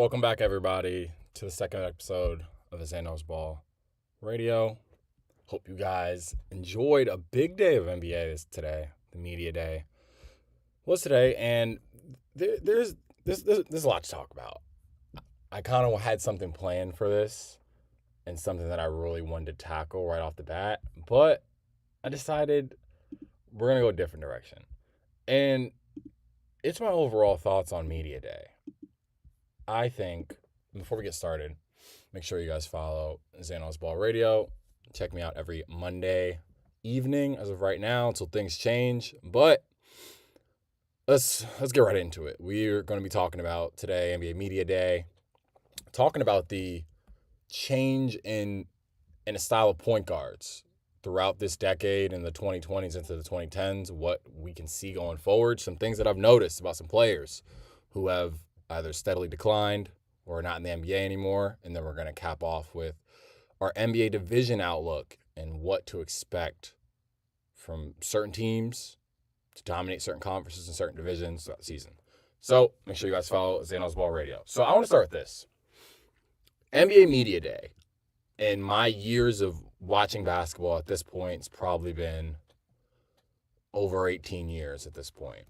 Welcome back, everybody, to the second episode of the Xkb Radio. Hope you guys enjoyed a big day of NBA today, the media day was today, and there's a lot to talk about. I kind of had something planned for this and something that I really wanted to tackle right off the bat, but I decided we're going to go a different direction. And it's my overall thoughts on media day. I think, before we get started, make sure you guys follow Xkb Radio. Check me out every Monday evening as of right now until things change. But let's get right into it. We're going to be talking about today, NBA Media Day, talking about the change in a style of point guards throughout this decade in the 2020s into the 2010s, what we can see going forward, some things that I've noticed about some players who have either steadily declined or are not in the NBA anymore. And then we're going to cap off with our NBA division outlook and what to expect from certain teams to dominate certain conferences and certain divisions throughout the season. So make sure you guys follow Xkb Radio. So I want to start with this. NBA Media Day. In my years of watching basketball at this point, it's probably been over 18 years at this point.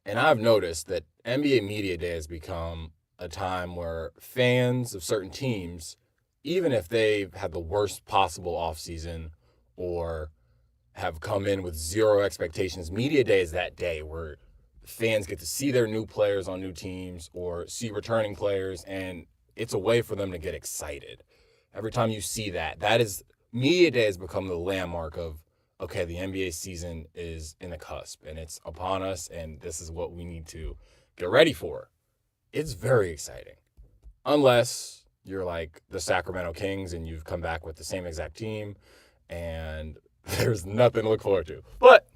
And I've noticed that NBA Media Day has become a time where fans of certain teams, even if they've had the worst possible offseason or have come in with zero expectations, Media Day is that day where fans get to see their new players on new teams or see returning players, and it's a way for them to get excited. Every time you see that Media Day has become the landmark of, okay, the NBA season is in the cusp and it's upon us, and this is what we need to get ready for. It's very exciting. Unless you're like the Sacramento Kings and you've come back with the same exact team and there's nothing to look forward to. But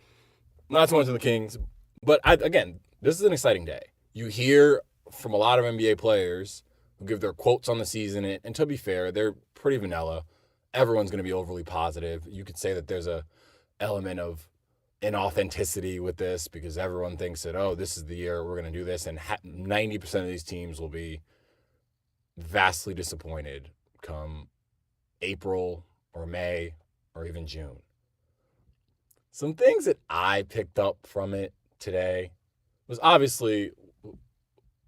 not so much of the Kings. But again, this is an exciting day. You hear from a lot of NBA players who give their quotes on the season, and to be fair, they're pretty vanilla. Everyone's going to be overly positive. You could say that there's a element of inauthenticity with this because everyone thinks that, oh, this is the year we're going to do this, and 90% of these teams will be vastly disappointed come April or May or even June. Some things that I picked up from it today was obviously,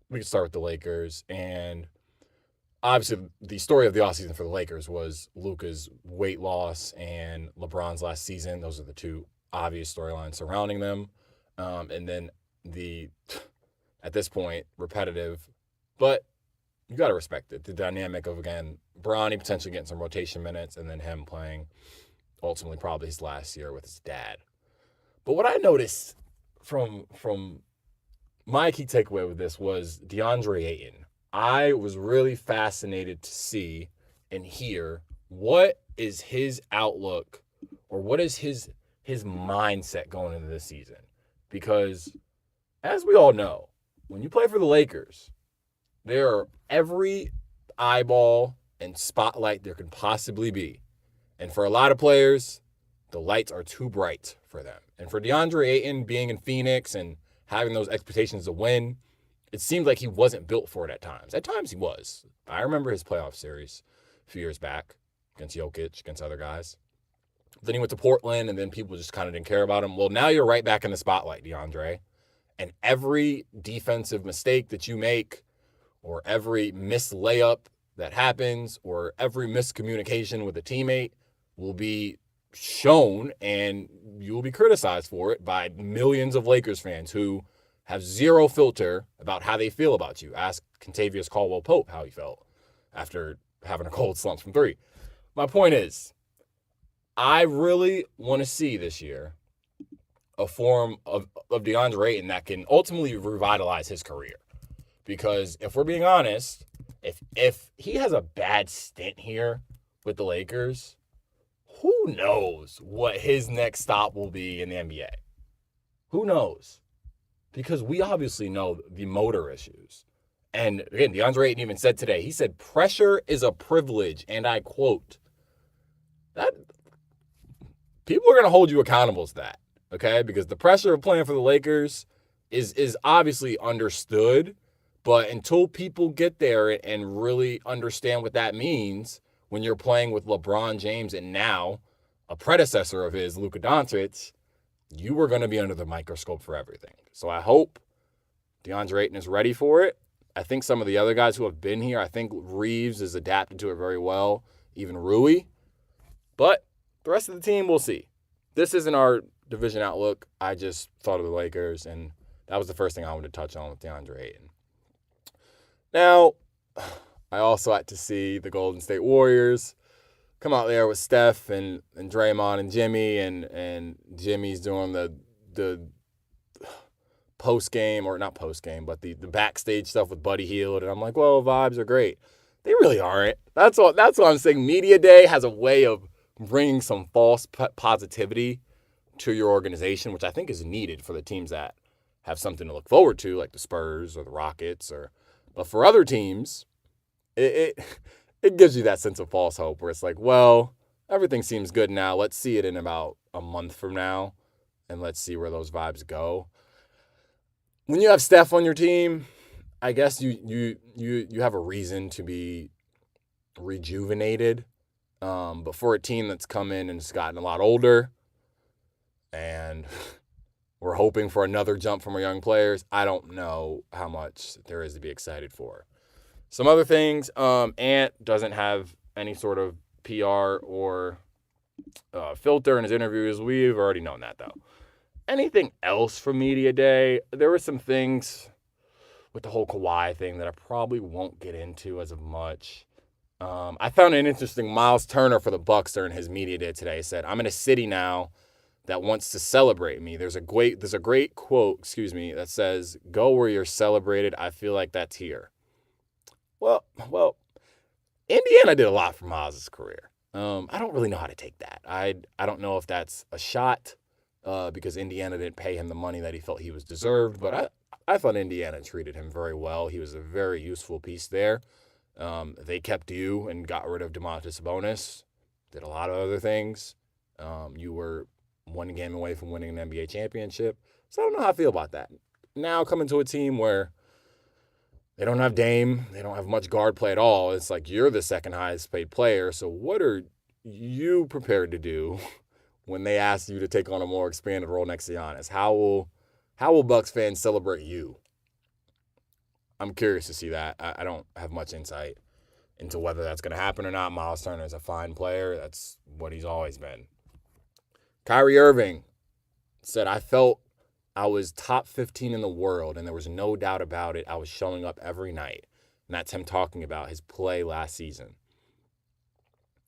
we could start with the Lakers, and obviously the story of the offseason for the Lakers was Luka's weight loss and LeBron's last season. Those are the two obvious storylines surrounding them. And then at this point, repetitive, but you got to respect it. The dynamic of, again, Bronny potentially getting some rotation minutes and then him playing ultimately probably his last year with his dad. But what I noticed from my key takeaway with this was DeAndre Ayton. I was really fascinated to see and hear what is his outlook or what is his mindset going into this season. Because as we all know, when you play for the Lakers, there are every eyeball and spotlight there can possibly be. And for a lot of players, the lights are too bright for them. And for DeAndre Ayton being in Phoenix and having those expectations to win, it seemed like he wasn't built for it at times. At times he was. I remember his playoff series a few years back against Jokic, against other guys. Then he went to Portland, and then people just kind of didn't care about him. Well, now you're right back in the spotlight, DeAndre. And every defensive mistake that you make, or every missed layup that happens, or every miscommunication with a teammate will be shown, and you will be criticized for it by millions of Lakers fans who have zero filter about how they feel about you. Ask Kentavious Caldwell-Pope how he felt after having a cold slump from three. My point is, I really want to see this year a form of DeAndre Ayton that can ultimately revitalize his career. Because if we're being honest, if he has a bad stint here with the Lakers, who knows what his next stop will be in the NBA? Who knows? Because we obviously know the motor issues. And again, DeAndre Ayton even said today, he said, pressure is a privilege. And I quote, that people are going to hold you accountable to that. Okay? Because the pressure of playing for the Lakers is obviously understood, But until people get there and really understand what that means when you're playing with LeBron James and now a predecessor of his, Luka Doncic, you are going to be under the microscope for everything. So I hope DeAndre Ayton is ready for it. I think some of the other guys who have been here, I think Reeves is adapted to it very well, even Rui. But the rest of the team, we'll see. This isn't our division outlook. I just thought of the Lakers, and that was the first thing I wanted to touch on with DeAndre Ayton. Now, I also had to see the Golden State Warriors come out there with Steph and Draymond and Jimmy, and Jimmy's doing the post-game, or not post-game, but the backstage stuff with Buddy Hield, and I'm like, well, vibes are great. They really aren't. That's what I'm saying. Media Day has a way of bringing some false positivity to your organization, which I think is needed for the teams that have something to look forward to, like the Spurs or the Rockets. But for other teams, it gives you that sense of false hope where it's like, well, everything seems good now. Let's see it in about a month from now, and let's see where those vibes go. When you have Steph on your team, I guess you have a reason to be rejuvenated. But for a team that's come in and has gotten a lot older, and we're hoping for another jump from our young players, I don't know how much there is to be excited for. Some other things, Ant doesn't have any sort of PR or filter in his interviews. We've already known that, though. Anything else from Media Day? There were some things with the whole Kawhi thing that I probably won't get into as of much. I found it interesting. Miles Turner for the Bucks during his Media Day today said, "I'm in a city now that wants to celebrate me." There's a great quote, that says, "Go where you're celebrated. I feel like that's here." Well, Indiana did a lot for Miles' career. I don't really know how to take that. I don't know if that's a shot because Indiana didn't pay him the money that he felt he was deserved, but I thought Indiana treated him very well. He was a very useful piece there. They kept you and got rid of Domantas Sabonis, did a lot of other things. You were one game away from winning an NBA championship. So I don't know how I feel about that. Now coming to a team where they don't have Dame, they don't have much guard play at all. It's like you're the second highest paid player. So what are you prepared to do when they ask you to take on a more expanded role next to Giannis? How will Bucks fans celebrate you? I'm curious to see that. I don't have much insight into whether that's going to happen or not. Miles Turner is a fine player. That's what he's always been. Kyrie Irving said, "I felt I was top 15 in the world, and there was no doubt about it. I was showing up every night." And that's him talking about his play last season.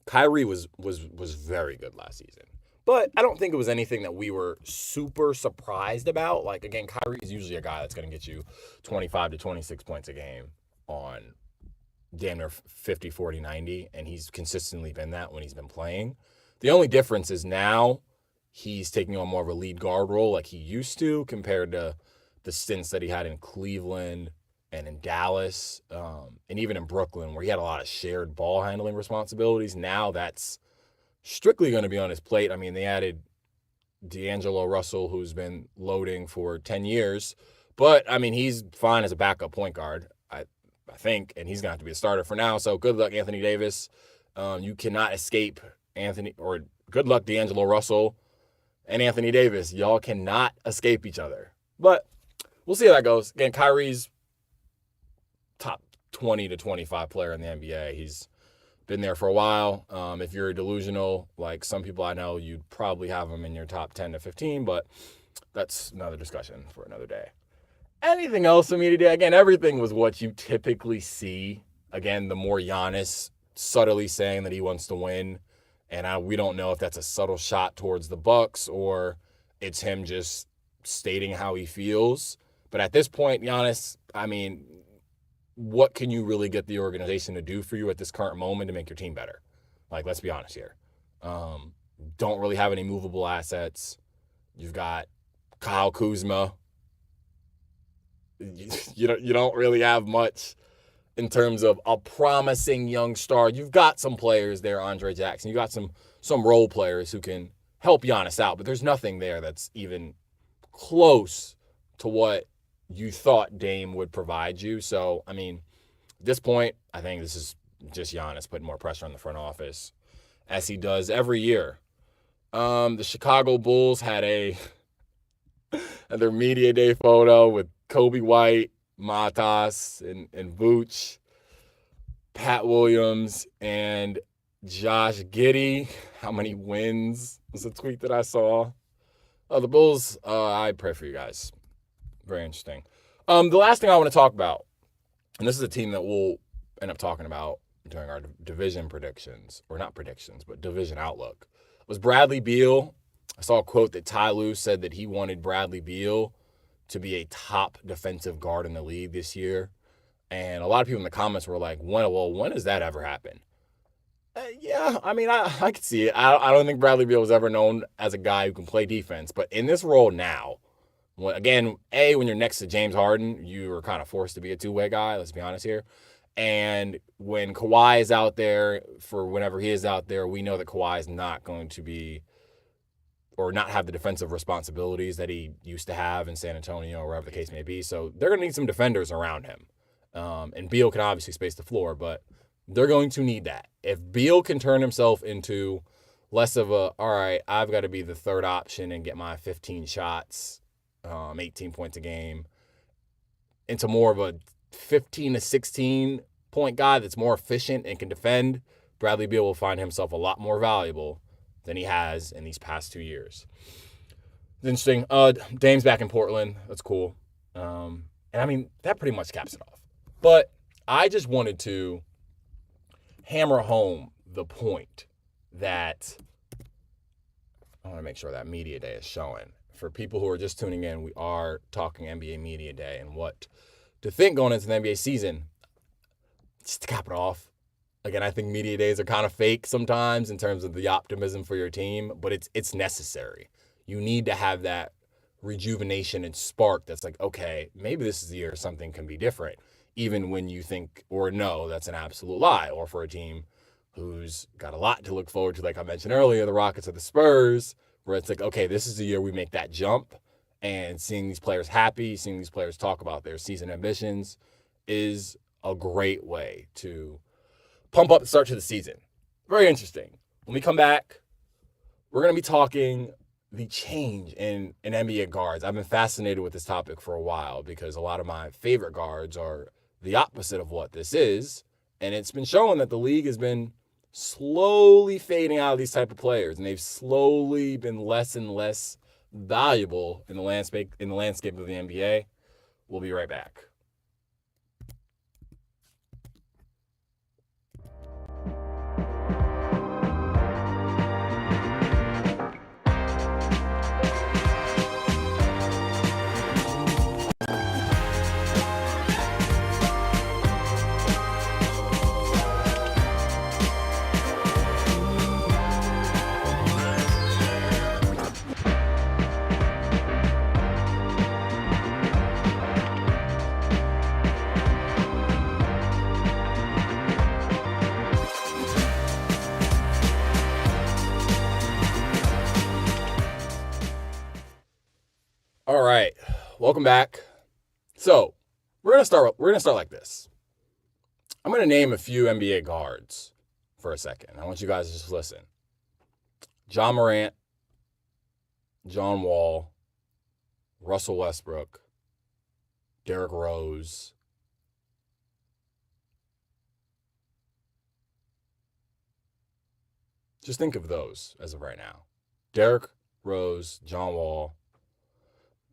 Kyrie was very good last season. But I don't think it was anything that we were super surprised about. Like, again, Kyrie is usually a guy that's going to get you 25 to 26 points a game on damn near 50, 40, 90, and he's consistently been that when he's been playing. The only difference is now he's taking on more of a lead guard role like he used to compared to the stints that he had in Cleveland and in Dallas and even in Brooklyn where he had a lot of shared ball handling responsibilities. Now that's strictly going to be on his plate. I mean, they added D'Angelo Russell, who's been loading for 10 years. But, I mean, he's fine as a backup point guard, I think, and he's going to have to be a starter for now. So good luck, Anthony Davis. You cannot escape good luck, D'Angelo Russell and Anthony Davis. Y'all cannot escape each other. But we'll see how that goes. Again, Kyrie's top 20 to 25 player in the NBA. He's been there for a while. If you're delusional, like some people I know, you'd probably have him in your top 10 to 15, but that's another discussion for another day. Anything else from me today? Again, everything was what you typically see. Again, the more Giannis subtly saying that he wants to win, and we don't know if that's a subtle shot towards the Bucks or it's him just stating how he feels. But at this point, Giannis, I mean, what can you really get the organization to do for you at this current moment to make your team better? Like, let's be honest here. Don't really have any movable assets. You've got Kyle Kuzma. You don't really have much in terms of a promising young star. You've got some players there, Andre Jackson. You got some role players who can help Giannis out, but there's nothing there that's even close to what you thought Dame would provide you. So, I mean, at this point, I think this is just Giannis putting more pressure on the front office, as he does every year. The Chicago Bulls had their media day photo with Kobe White, Matas, and Vooch, Pat Williams, and Josh Giddey. How many wins was a tweet that I saw. The Bulls, I pray for you guys. Very interesting. The last thing I want to talk about, and this is a team that we'll end up talking about during our division predictions, or not predictions, but division outlook, was Bradley Beal. I saw a quote that Ty Lue said that he wanted Bradley Beal to be a top defensive guard in the league this year. And a lot of people in the comments were like, when does that ever happen? Yeah, I mean, I could see it. I don't think Bradley Beal was ever known as a guy who can play defense. But in this role now, when you're next to James Harden, you are kind of forced to be a two-way guy, let's be honest here. And when Kawhi is out there, for whenever he is out there, we know that Kawhi is not going to be, or not have the defensive responsibilities that he used to have in San Antonio or wherever the case may be. So they're going to need some defenders around him. And Beal can obviously space the floor, but they're going to need that. If Beal can turn himself into less of all right, I've got to be the third option and get my 15 shots, 18 points a game, into more of a 15 to 16 point guy that's more efficient and can defend, Bradley Beal will find himself a lot more valuable than he has in these past 2 years. It's interesting. Dame's back in Portland. That's cool. And I mean, that pretty much caps it off. But I just wanted to hammer home the point that I want to make sure that Media Day is showing. For people who are just tuning in, we are talking NBA Media Day and what to think going into the NBA season. Just to cap it off, again, I think Media Days are kind of fake sometimes in terms of the optimism for your team, but it's necessary. You need to have that rejuvenation and spark that's like, okay, maybe this is the year something can be different, even when you think or know that's an absolute lie. Or for a team who's got a lot to look forward to, like I mentioned earlier, the Rockets or the Spurs, where it's like, okay, this is the year we make that jump. And seeing these players happy, seeing these players talk about their season ambitions is a great way to pump up the start to the season. Very interesting. When we come back, we're going to be talking the change in NBA guards. I've been fascinated with this topic for a while because a lot of my favorite guards are the opposite of what this is. And it's been shown that the league has been slowly fading out of these type of players, and they've slowly been less and less valuable in the landscape of the NBA. We'll be right back. All right, welcome back. So we're gonna start like this. I'm gonna name a few NBA guards for a second. I want you guys to just listen. Ja Morant, John Wall, Russell Westbrook, Derrick Rose, just think of those as of right now. Derrick Rose, John Wall,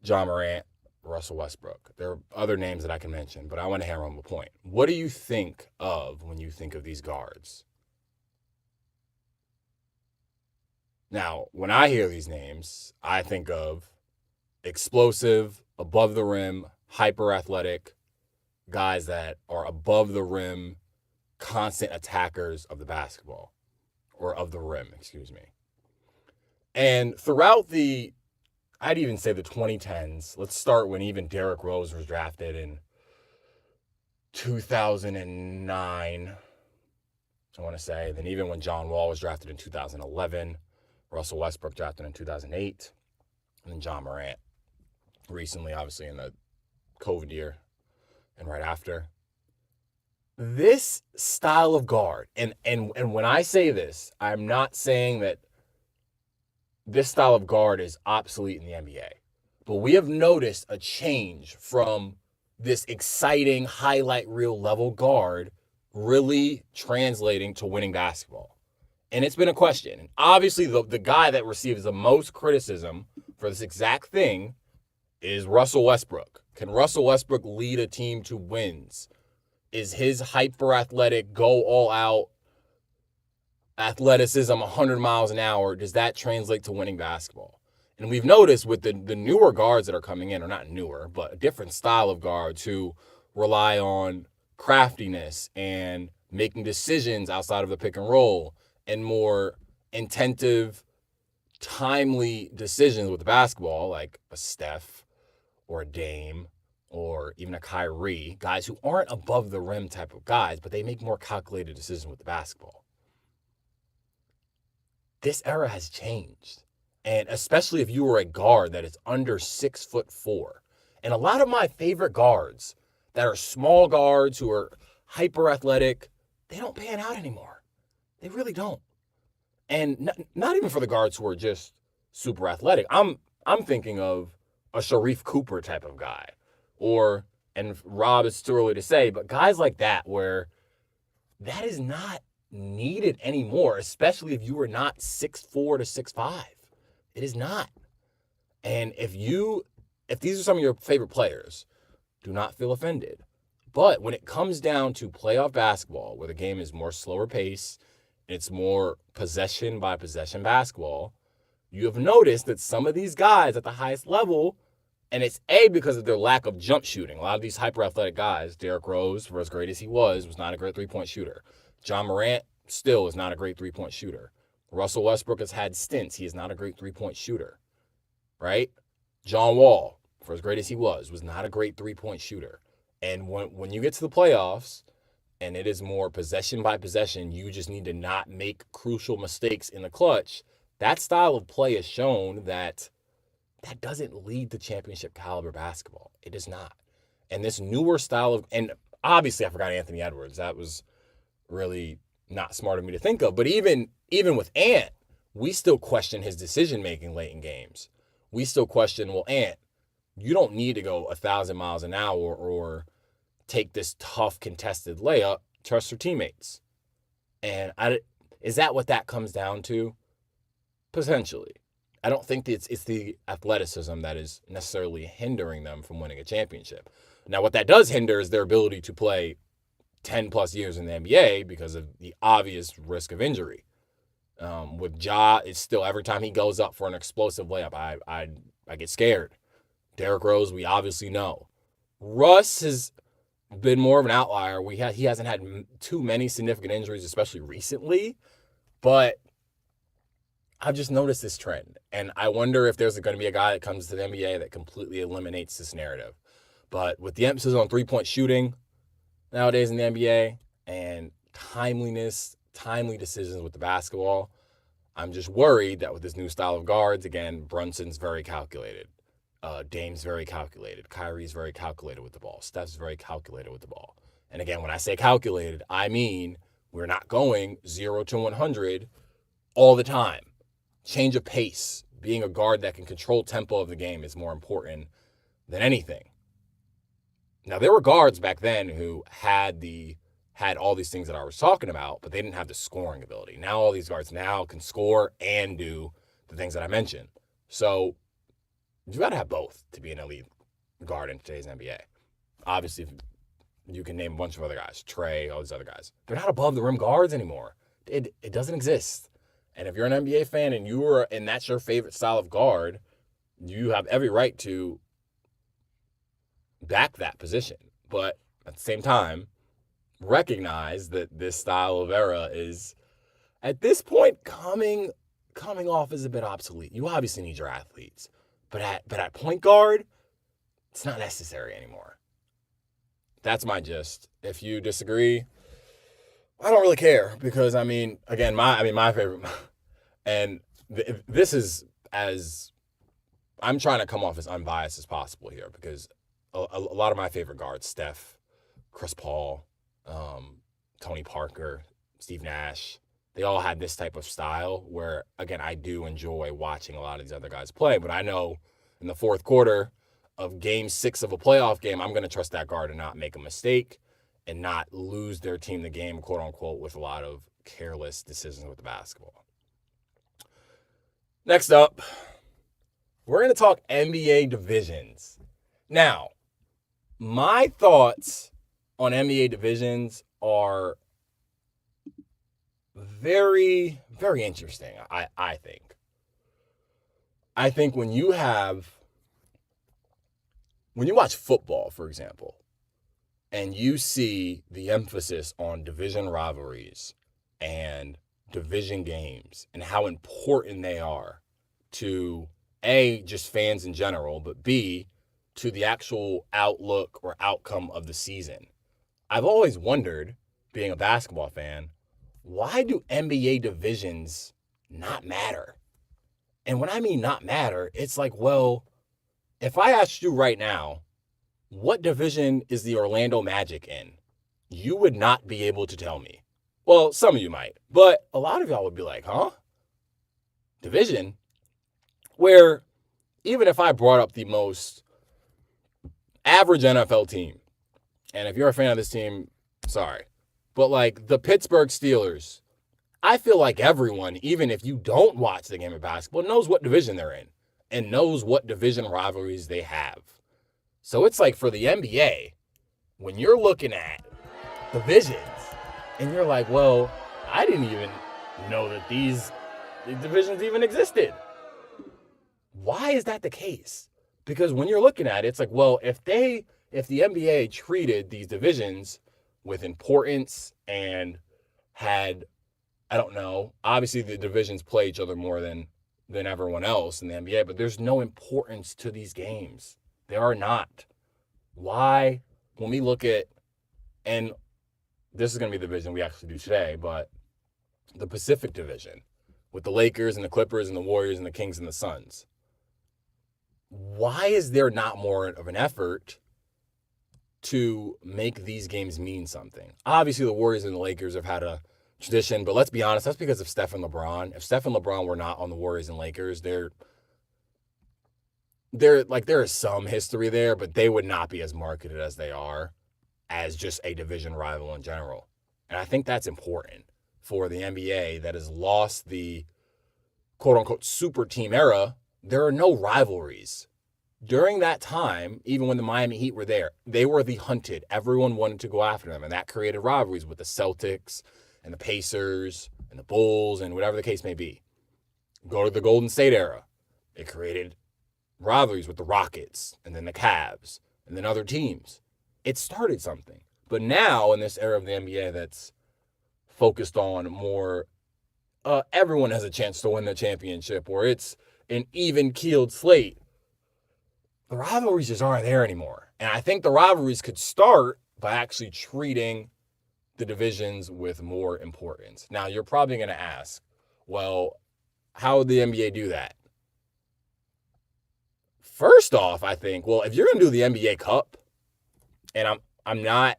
Ja Morant, Russell Westbrook. There are other names that I can mention, but I want to hammer home a point. What do you think of when you think of these guards? Now, when I hear these names, I think of explosive, above the rim, hyper athletic guys that are above the rim, constant attackers of the basketball, or of the rim, excuse me. And throughout I'd even say the 2010s. Let's start when even Derrick Rose was drafted in 2009, I want to say. Then even when John Wall was drafted in 2011, Russell Westbrook drafted in 2008, and then Ja Morant recently, obviously in the COVID year and right after. This style of guard, and when I say this, I'm not saying that this style of guard is obsolete in the NBA. But we have noticed a change from this exciting highlight reel level guard really translating to winning basketball. And it's been a question. And obviously, the guy that receives the most criticism for this exact thing is Russell Westbrook. Can Russell Westbrook lead a team to wins? Is his hyper-athletic, go all-out athleticism 100 miles an hour, does that translate to winning basketball? And we've noticed with the newer guards that are coming in, or not newer, but a different style of guards who rely on craftiness and making decisions outside of the pick and roll and more intensive, timely decisions with the basketball, like a Steph or a Dame or even a Kyrie, guys who aren't above the rim type of guys, but they make more calculated decisions with the basketball. This era has changed. And especially if you were a guard that is under 6'4". And a lot of my favorite guards that are small guards who are hyper athletic, they don't pan out anymore. They really don't. And not even for the guards who are just super athletic. I'm thinking of a Sharif Cooper type of guy. And Rob, it's too early to say, but guys like that where that is not needed anymore, especially if you are not 6'4" to 6'5". It is not. And if these are some of your favorite players, do not feel offended. But when it comes down to playoff basketball, where the game is more slower pace, it's more possession by possession basketball, you have noticed that some of these guys at the highest level, and it's because of their lack of jump shooting. A lot of these hyper athletic guys, Derrick Rose, for as great as he was not a great 3-point shooter. John Morant still is not a great 3-point shooter. Russell Westbrook has had stints. He is not a great 3-point shooter, right? John Wall, for as great as he was not a great 3-point shooter. And when you get to the playoffs and it is more possession by possession, you just need to not make crucial mistakes in the clutch. That style of play has shown that doesn't lead to championship caliber basketball. It does not. And this newer style and obviously I forgot Anthony Edwards. That was really not smart of me to think of. But even with Ant, we still question his decision-making late in games. We still question, well, Ant, you don't need to go 1,000 miles an hour or take this tough contested layup. Trust your teammates. And is that what that comes down to? Potentially. I don't think it's the athleticism that is necessarily hindering them from winning a championship. Now, what that does hinder is their ability to play 10 plus years in the NBA because of the obvious risk of injury. With Ja, it's still every time he goes up for an explosive layup, I get scared. Derrick Rose, we obviously know. Russ has been more of an outlier. He hasn't had too many significant injuries, especially recently, but I've just noticed this trend, and I wonder if there's going to be a guy that comes to the NBA that completely eliminates this narrative. But with the emphasis on three-point shooting nowadays in the NBA and timely decisions with the basketball, I'm just worried that with this new style of guards, again, Brunson's very calculated. Dame's very calculated. Kyrie's very calculated with the ball. Steph's very calculated with the ball. And again, when I say calculated, I mean we're not going 0 to 100 all the time. Change of pace. Being a guard that can control tempo of the game is more important than anything. Now, there were guards back then who had all these things that I was talking about, but they didn't have the scoring ability. Now all these guards now can score and do the things that I mentioned. So you got to have both to be an elite guard in today's NBA. Obviously, you can name a bunch of other guys, Trey, all these other guys. They're not above the rim guards anymore. It doesn't exist. And if you're an NBA fan and that's your favorite style of guard, you have every right to back that position. But at the same time, recognize that this style of era is, at this point, coming off as a bit obsolete. You obviously need your athletes. But at point guard, it's not necessary anymore. That's my gist. If you disagree, I don't really care because, my favorite, and this is as, I'm trying to come off as unbiased as possible here because a lot of my favorite guards, Steph, Chris Paul, Tony Parker, Steve Nash, they all had this type of style where, again, I do enjoy watching a lot of these other guys play. But I know in the fourth quarter of game 6 of a playoff game, I'm going to trust that guard to not make a mistake and not lose their team the game, quote unquote, with a lot of careless decisions with the basketball. Next up, we're going to talk NBA divisions. Now, my thoughts on NBA divisions are very, very interesting, I think. I think when you watch football, for example, and you see the emphasis on division rivalries and division games and how important they are to A, just fans in general, but B, to the actual outlook or outcome of the season. I've always wondered, being a basketball fan, why do NBA divisions not matter? And when I mean not matter, it's like, well, if I asked you right now, what division is the Orlando Magic in? You would not be able to tell me. Well, some of you might, but a lot of y'all would be like, huh? Division? Where even if I brought up the most average NFL team, and if you're a fan of this team, sorry, but like the Pittsburgh Steelers, I feel like everyone, even if you don't watch the game of basketball, knows what division they're in and knows what division rivalries they have. So it's like for the NBA, when you're looking at divisions and you're like, well, I didn't even know that these divisions even existed. Why is that the case? Because when you're looking at it, it's like, well, if the NBA treated these divisions with importance and had, I don't know, obviously the divisions play each other more than everyone else in the NBA, but there's no importance to these games. There are not. Why, when we look at, and this is going to be the division we actually do today, but the Pacific Division with the Lakers and the Clippers and the Warriors and the Kings and the Suns, why is there not more of an effort to make these games mean something? Obviously, the Warriors and the Lakers have had a tradition, but let's be honest, that's because of Steph and LeBron. If Steph and LeBron were not on the Warriors and Lakers, there is some history there, but they would not be as marketed as they are as just a division rival in general. And I think that's important for the NBA that has lost the quote-unquote super team era. There are no rivalries. During that time, even when the Miami Heat were there, they were the hunted. Everyone wanted to go after them, and that created rivalries with the Celtics and the Pacers and the Bulls and whatever the case may be. Go to the Golden State era. It created rivalries with the Rockets and then the Cavs and then other teams. It started something. But now, in this era of the NBA that's focused on more, everyone has a chance to win the championship, or it's an even-keeled slate, the rivalries just aren't there anymore. And I think the rivalries could start by actually treating the divisions with more importance. Now, you're probably going to ask, well, how would the NBA do that? First off, I think, well, if you're going to do the NBA Cup, and I'm not,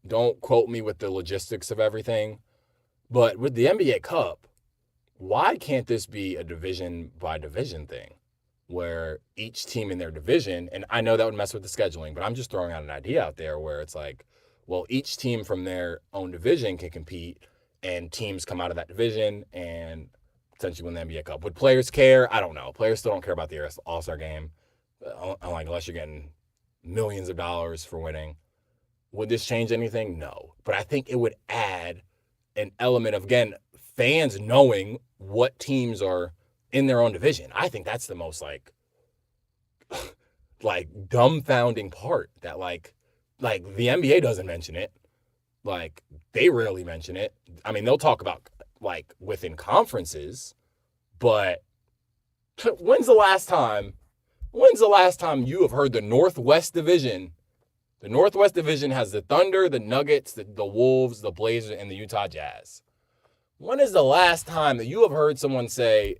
don't quote me with the logistics of everything, but with the NBA Cup, why can't this be a division by division thing where each team in their division, and I know that would mess with the scheduling, but I'm just throwing out an idea out there where it's like, well, each team from their own division can compete and teams come out of that division and potentially win the NBA Cup. Would players care? I don't know. Players still don't care about the All-Star game, unless you're getting millions of dollars for winning. Would this change anything? No. But I think it would add an element of, again, fans knowing what teams are in their own division. I think that's the most like dumbfounding part that like the NBA doesn't mention it. Like they rarely mention it. I mean, they'll talk about like within conferences, but when's the last time you have heard the Northwest Division? The Northwest Division has the Thunder, the Nuggets, the Wolves, the Blazers, and the Utah Jazz. When is the last time that you have heard someone say,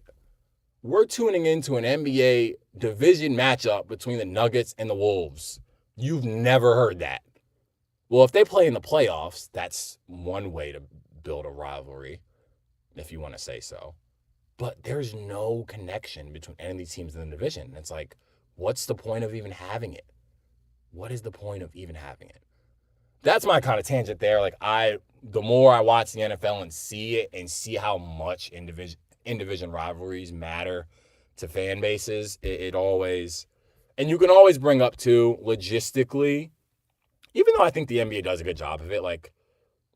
we're tuning into an NBA division matchup between the Nuggets and the Wolves? You've never heard that. Well, if they play in the playoffs, that's one way to build a rivalry, if you want to say so. But there's no connection between any of these teams in the division. It's like, what's the point of even having it? What is the point of even having it? That's my kind of tangent there. Like, the more I watch the NFL and see it and see how much in division rivalries matter to fan bases, it always, and you can always bring up too, logistically, even though I think the NBA does a good job of it, like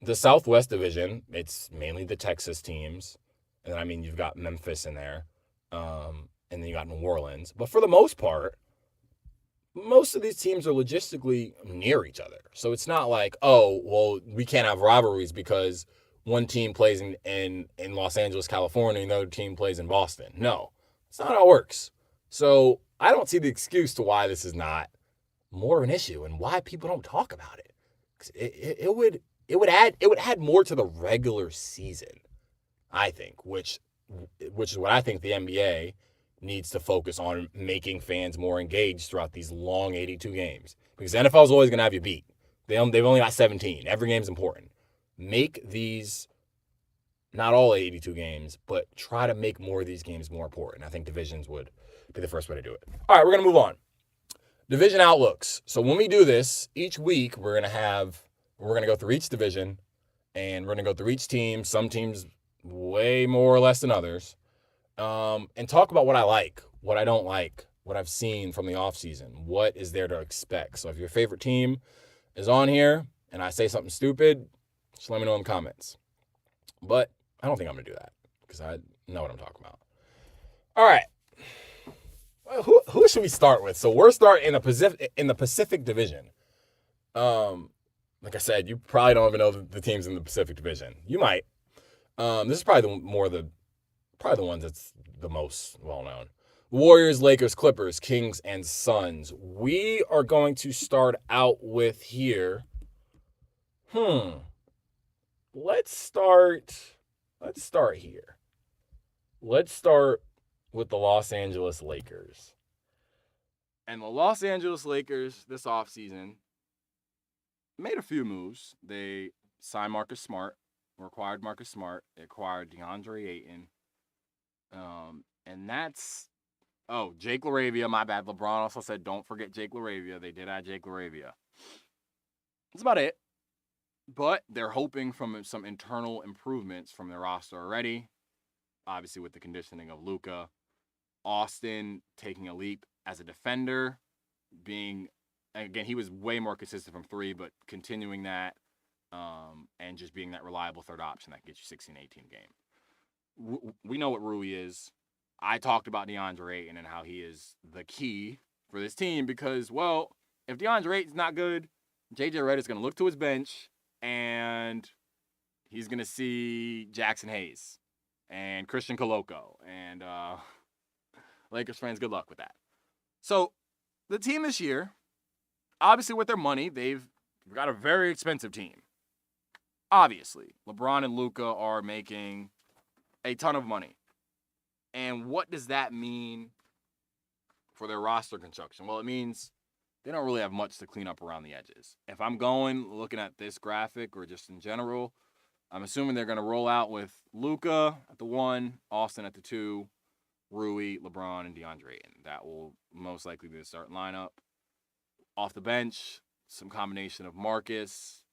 the Southwest Division, it's mainly the Texas teams. And then, I mean, you've got Memphis in there. And then you got New Orleans. But for the most part, most of these teams are logistically near each other. So it's not like, oh, well, we can't have rivalries because one team plays in Los Angeles, California, and the other team plays in Boston. No, it's not how it works. So I don't see the excuse to why this is not more of an issue and why people don't talk about it. It would add more to the regular season, I think, which is what I think the NBA needs to focus on, making fans more engaged throughout these long 82 games. Because the NFL is always going to have you beat. They've only got 17. Every game's important. Make these, not all 82 games, but try to make more of these games more important. I think divisions would be the first way to do it. All right, we're going to move on. Division outlooks. So when we do this, each week we're going to go through each division, and we're going to go through each team. Some teams way more or less than others. And talk about what I like, what I don't like, what I've seen from the offseason, what is there to expect. So if your favorite team is on here and I say something stupid, just let me know in the comments. But I don't think I'm going to do that because I know what I'm talking about. All right. Who should we start with? So we're starting in the Pacific Division. Like I said, you probably don't even know the teams in the Pacific Division. You might. This is probably the ones that's the most well-known. Warriors, Lakers, Clippers, Kings, and Suns. We are going to start out with here. Let's start here. Let's start with the Los Angeles Lakers. And the Los Angeles Lakers this offseason made a few moves. They signed Marcus Smart, acquired Marcus Smart. They acquired DeAndre Ayton. And that's, Jake LaRavia, my bad. LeBron also said, don't forget Jake LaRavia. They did add Jake LaRavia. That's about it. But they're hoping from some internal improvements from their roster already. Obviously with the conditioning of Luka. Austin taking a leap as a defender. Again, he was way more consistent from three, but continuing that and just being that reliable third option that gets you 16-18 game. We know what Rui is. I talked about DeAndre Ayton and how he is the key for this team because, well, if DeAndre Ayton's not good, JJ Redick's going to look to his bench and he's going to see Jackson Hayes and Christian Coloco. And Lakers fans, good luck with that. So the team this year, obviously with their money, they've got a very expensive team. Obviously, LeBron and Luka are making a ton of money. And what does that mean for their roster construction? Well, it means they don't really have much to clean up around the edges. If I'm looking at this graphic or just in general, I'm assuming they're going to roll out with Luka at the 1, Austin at the 2, Rui, LeBron, and DeAndre Ayton. That will most likely be the starting lineup. Off the bench, some combination of Marcus,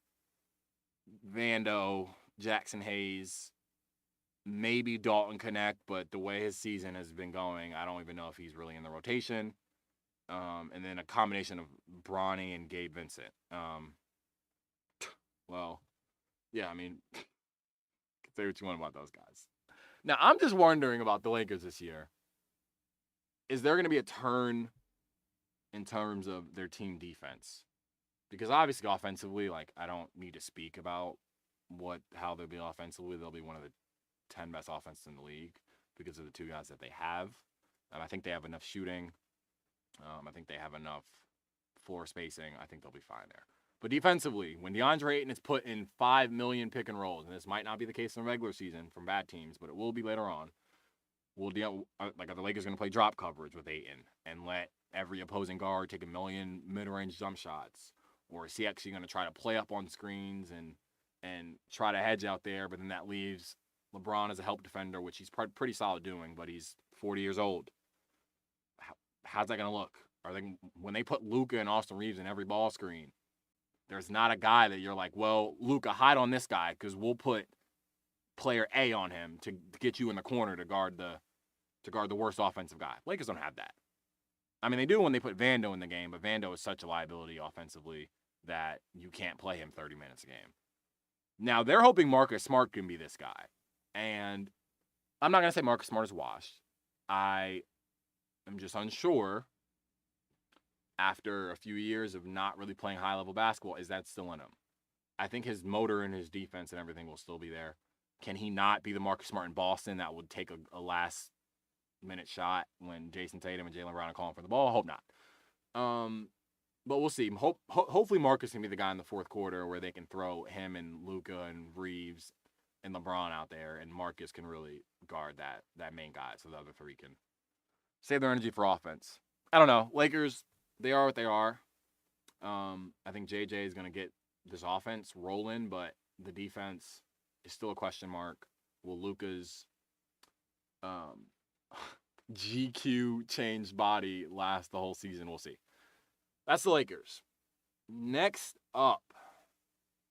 Vando, Jackson Hayes, maybe Dalton Connect, but the way his season has been going, I don't even know if he's really in the rotation. And then a combination of Bronny and Gabe Vincent. Well, yeah, I mean, say what you want about those guys. Now, I'm just wondering about the Lakers this year. Is there going to be a turn in terms of their team defense? Because obviously offensively, I don't need to speak about how they'll be offensively. They'll be one of the 10 best offenses in the league because of the two guys that they have. I think they have enough shooting. I think they have enough floor spacing. I think they'll be fine there. But defensively, when DeAndre Ayton is put in 5 million pick and rolls, and this might not be the case in the regular season from bad teams, but it will be later on, are the Lakers going to play drop coverage with Ayton and let every opposing guard take a million mid-range jump shots? Or is he actually going to try to play up on screens and try to hedge out there? But then that leaves LeBron as a help defender, which he's pretty solid doing, but he's 40 years old. How's that going to look? When they put Luka and Austin Reeves in every ball screen, there's not a guy that you're like, well, Luka, hide on this guy because we'll put player A on him to get you in the corner to guard the worst offensive guy. Lakers don't have that. I mean, they do when they put Vando in the game, but Vando is such a liability offensively that you can't play him 30 minutes a game. Now, they're hoping Marcus Smart can be this guy. And I'm not going to say Marcus Smart is washed. I am just unsure after a few years of not really playing high-level basketball, is that still in him? I think his motor and his defense and everything will still be there. Can he not be the Marcus Smart in Boston that would take a last-minute shot when Jason Tatum and Jaylen Brown are calling for the ball? I hope not. But we'll see. Hopefully Marcus can be the guy in the fourth quarter where they can throw him and Luka and Reeves and LeBron out there, and Marcus can really guard that main guy so the other three can save their energy for offense. I don't know. Lakers, they are what they are. I think JJ is going to get this offense rolling, but the defense is still a question mark. Will Luka's GQ changed body last the whole season? We'll see. That's the Lakers. Next up,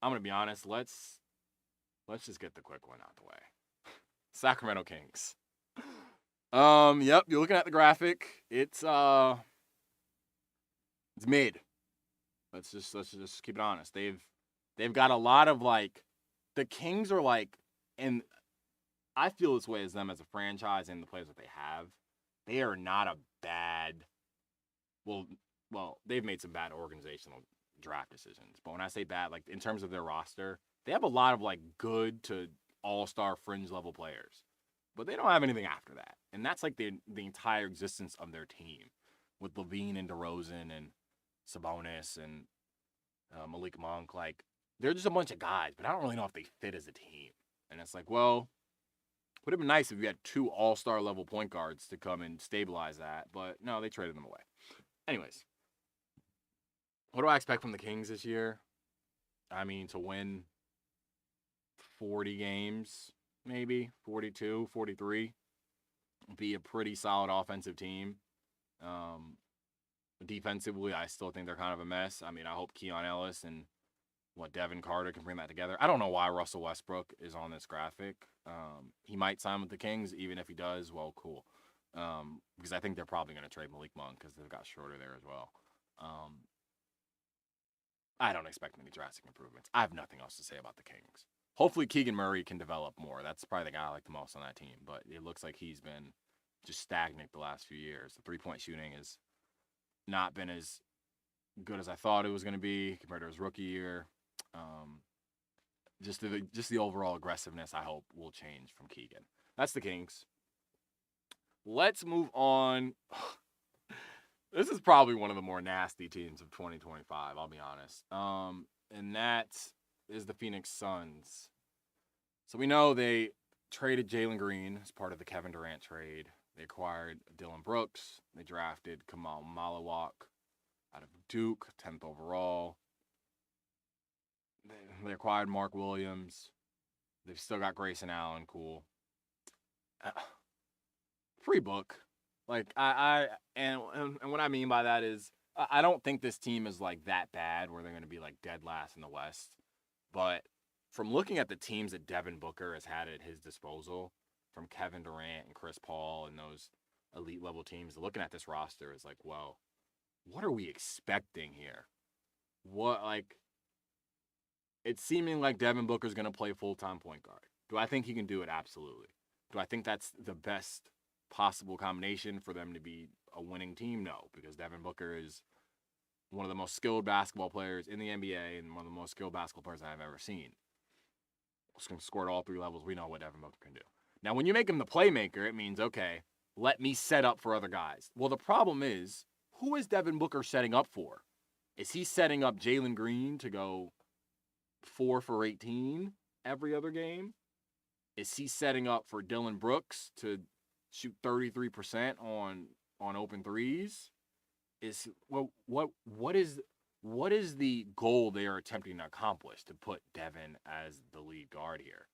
I'm going to be honest, let's just get the quick one out the way. Sacramento Kings. Yep, you're looking at the graphic. It's mid. Let's just keep it honest. They've got a lot of the Kings are and I feel this way as them as a franchise and the players that they have. They are not a bad. Well, they've made some bad organizational draft decisions. But when I say bad, in terms of their roster, they have a lot of good to all-star fringe level players. But they don't have anything after that. And that's the entire existence of their team with LaVine and DeRozan and Sabonis and Malik Monk. They're just a bunch of guys, but I don't really know if they fit as a team. And it's well, would have been nice if you had 2 all-star level point guards to come and stabilize that. But no, they traded them away. Anyways. What do I expect from the Kings this year? I mean, to win 40 games, maybe 42, 43, be a pretty solid offensive team. Defensively, I still think they're kind of a mess. I mean, I hope Keon Ellis and Devin Carter can bring that together. I don't know why Russell Westbrook is on this graphic. He might sign with the Kings. Even if he does, well, cool. Because I think they're probably going to trade Malik Monk because they've got Schroeder there as well. I don't expect many drastic improvements. I have nothing else to say about the Kings. Hopefully Keegan Murray can develop more. That's probably the guy I like the most on that team. But it looks like he's been just stagnant the last few years. The three-point shooting has not been as good as I thought it was going to be compared to his rookie year. Just the overall aggressiveness, I hope, will change from Keegan. That's the Kings. Let's move on. This is probably one of the more nasty teams of 2025, I'll be honest. And that is the Phoenix Suns. So we know they traded Jalen Green as part of the Kevin Durant trade. They acquired Dylan Brooks. They drafted Kamal Malawak out of Duke, 10th overall. They acquired Mark Williams. They've still got Grayson Allen, cool. Free book. And what I mean by that is I don't think this team is that bad where they're going to be dead last in the West. But from looking at the teams that Devin Booker has had at his disposal, from Kevin Durant and Chris Paul and those elite level teams, looking at this roster is well, what are we expecting here? It's seeming like Devin Booker's going to play full-time point guard. Do I think he can do it? Absolutely. Do I think that's the best possible combination for them to be a winning team? No, because Devin Booker is one of the most skilled basketball players in the NBA and one of the most skilled basketball players I've ever seen. He's going to score at all 3 levels. We know what Devin Booker can do. Now, when you make him the playmaker, it means, okay, let me set up for other guys. Well, the problem is, who is Devin Booker setting up for? Is he setting up Jalen Green to go 4 for 18 every other game? Is he setting up for Dylan Brooks to shoot 33% on open threes? is what is the goal they are attempting to accomplish to put Devin as the lead guard here?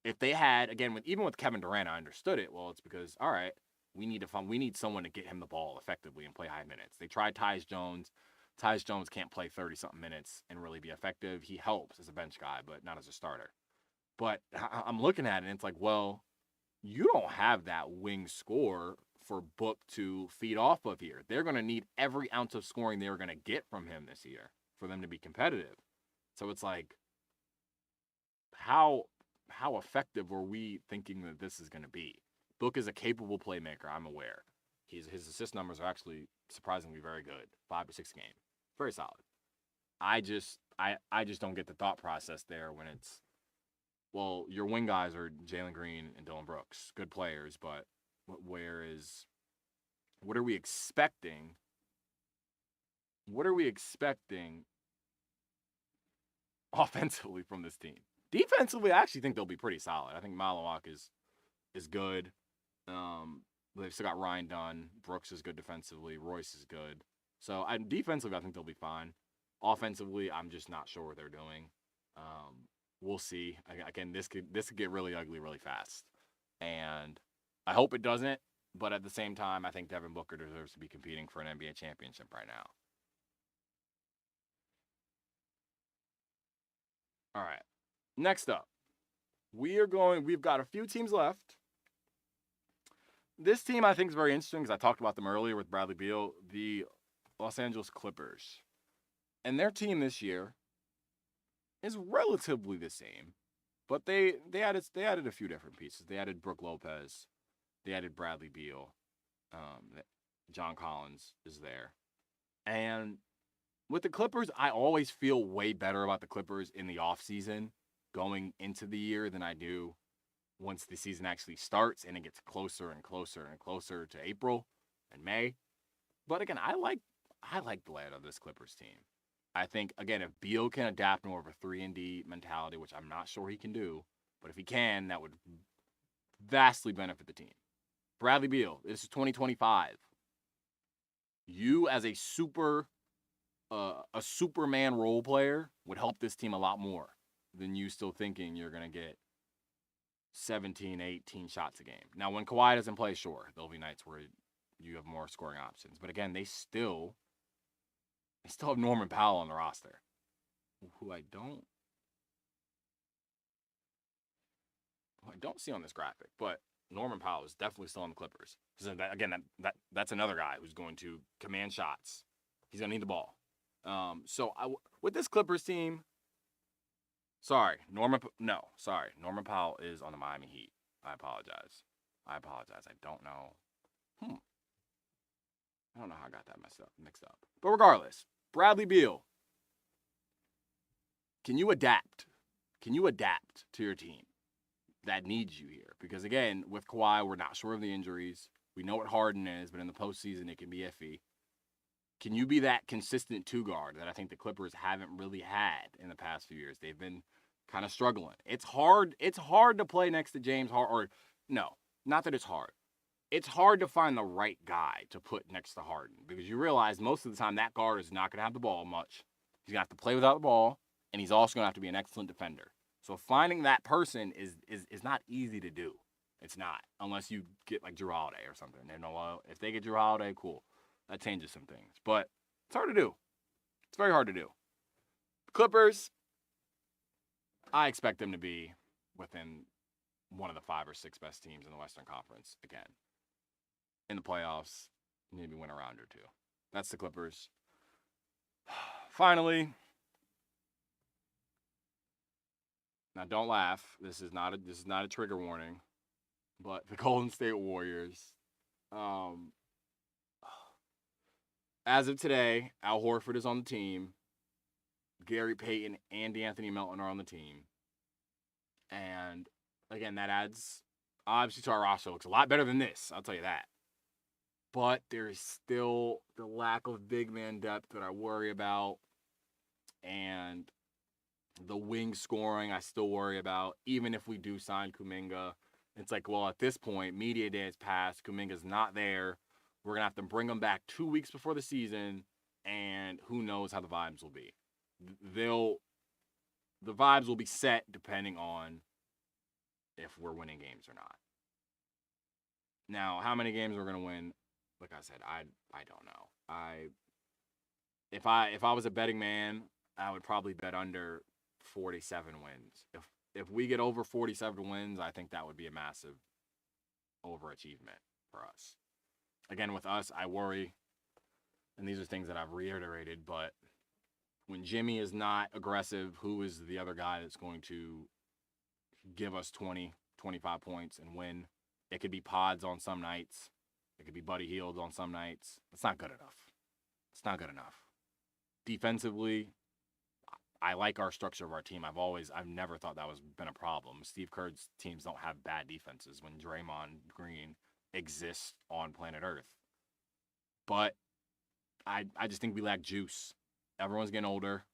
If they had, again, even with Kevin Durant, I understood it. Well, it's because, all right, we need someone to get him the ball effectively and play high minutes. They tried Tyus Jones. Tyus Jones can't play 30-something minutes and really be effective. He helps as a bench guy, but not as a starter. But I'm looking at it, and it's like, well, you don't have that wing score for Book to feed off of here. They're going to need every ounce of scoring they were going to get from him this year for them to be competitive. So it's like, how effective were we thinking that this is going to be? Book is a capable playmaker, I'm aware. His assist numbers are actually surprisingly very good. 5 or 6 a game. Very solid. I just don't get the thought process there when it's, well, your wing guys are Jalen Green and Dillon Brooks. Good players, but what are we expecting? What are we expecting offensively from this team? Defensively, I actually think they'll be pretty solid. I think Malawak is good. They've still got Ryan Dunn. Brooks is good defensively. Royce is good. So defensively, I think they'll be fine. Offensively, I'm just not sure what they're doing. We'll see. Again, this could get really ugly really fast, and I hope it doesn't. But at the same time, I think Devin Booker deserves to be competing for an NBA championship right now. All right. Next up, we've got a few teams left. This team I think is very interesting because I talked about them earlier with Bradley Beal, the Los Angeles Clippers. And their team this year is relatively the same, but they added a few different pieces. They added Brook Lopez. They added Bradley Beal. John Collins is there. And with the Clippers, I always feel way better about the Clippers in the offseason going into the year than I do once the season actually starts and it gets closer and closer and closer to April and May. But again, I like the layout of this Clippers team. I think, again, if Beal can adapt more of a 3-and-D mentality, which I'm not sure he can do, but if he can, that would vastly benefit the team. Bradley Beal, this is 2025. You as a Superman role player would help this team a lot more than you still thinking you're going to get 17, 18 shots a game. Now, when Kawhi doesn't play, sure, there'll be nights where you have more scoring options. But again, they still have Norman Powell on the roster, who I don't see on this graphic, but Norman Powell is definitely still on the Clippers. So that's another guy who's going to command shots. He's going to need the ball. With this Clippers team, Norman Powell is on the Miami Heat. I apologize. I don't know. I don't know how I got that mixed up. But regardless, Bradley Beal, can you adapt? Can you adapt to your team that needs you here? Because again, with Kawhi, we're not sure of the injuries. We know what Harden is, but in the postseason, it can be iffy. Can you be that consistent two-guard that I think the Clippers haven't really had in the past few years? They've been kind of struggling. It's hard to play next to James Harden. Or no, not that it's hard. It's hard to find the right guy to put next to Harden because you realize most of the time that guard is not going to have the ball much. He's going to have to play without the ball, and he's also going to have to be an excellent defender. So finding that person is not easy to do. It's not, unless you get like Jrue Holiday or something. You know, well, if they get Jrue Holiday, cool. That changes some things. But it's hard to do. It's very hard to do. Clippers, I expect them to be within one of the 5 or 6 best teams in the Western Conference again. In the playoffs, maybe win a round or two. That's the Clippers. Finally, now don't laugh. This is not a trigger warning, but the Golden State Warriors. As of today, Al Horford is on the team. Gary Payton and Anthony Melton are on the team. And again, that adds obviously to our roster. Looks a lot better than this, I'll tell you that. But there's still the lack of big man depth that I worry about. And the wing scoring I still worry about. Even if we do sign Kuminga, it's like, well, at this point, media day has passed. Kuminga's not there. We're going to have to bring them back 2 weeks before the season, and who knows how the vibes will be. The vibes will be set depending on if we're winning games or not. Now, how many games we're going to win, like I said, I don't know. If I was a betting man, I would probably bet under 47 wins. If we get over 47 wins, I think that would be a massive overachievement for us. Again, with us, I worry, and these are things that I've reiterated, but when Jimmy is not aggressive, who is the other guy that's going to give us 20, 25 points and win? It could be Pods on some nights. It could be Buddy Hield on some nights. It's not good enough. It's not good enough. Defensively, I like our structure of our team. I've never thought that was been a problem. Steve Kerr's teams don't have bad defenses when Draymond Green exists on planet Earth. But I just think we lack juice. Everyone's getting older.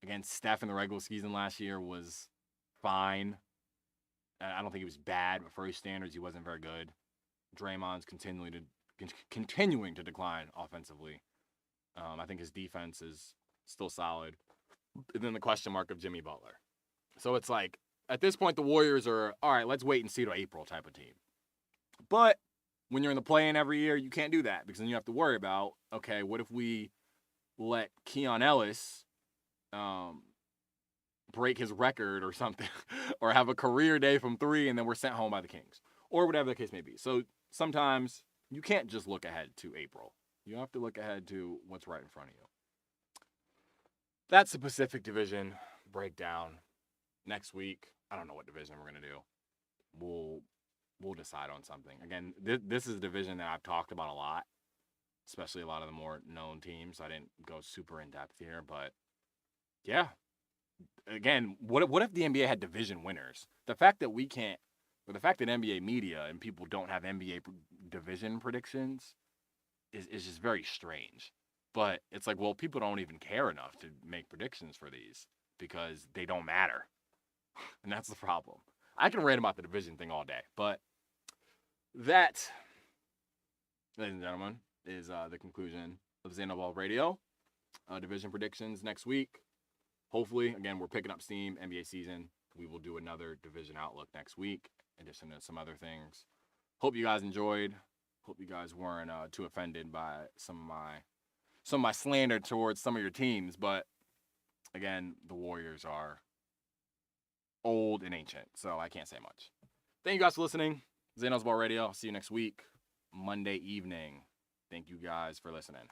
Again, Steph in the regular season last year was fine. I don't think he was bad, but for his standards, he wasn't very good. Draymond's continuing to decline offensively. I think his defense is still solid. And then the question mark of Jimmy Butler. So it's like, at this point, the Warriors are, all right, let's wait and see till April type of team. But when you're in the play-in every year, you can't do that because then you have to worry about, okay, what if we let Keon Ellis break his record or something, or have a career day from 3 and then we're sent home by the Kings, or whatever the case may be. So sometimes you can't just look ahead to April. You have to look ahead to what's right in front of you. That's the Pacific Division breakdown. Next week, I don't know what division we're going to do. We'll decide on something. Again, this is a division that I've talked about a lot, especially a lot of the more known teams. I didn't go super in depth here, but yeah. Again, what if the NBA had division winners? The fact that we can't, or the fact that NBA media and people don't have NBA division predictions is just very strange. But it's like, well, people don't even care enough to make predictions for these because they don't matter. And that's the problem. I can rant about the division thing all day, but that, ladies and gentlemen, is the conclusion of Xkb Radio. Division predictions next week. Hopefully, again, we're picking up steam, NBA season. We will do another division outlook next week, in addition to some other things. Hope you guys enjoyed. Hope you guys weren't too offended by some of my slander towards some of your teams. But, again, the Warriors are old and ancient, so I can't say much. Thank you guys for listening. Xkb Radio. I'll see you next week, Monday evening. Thank you guys for listening.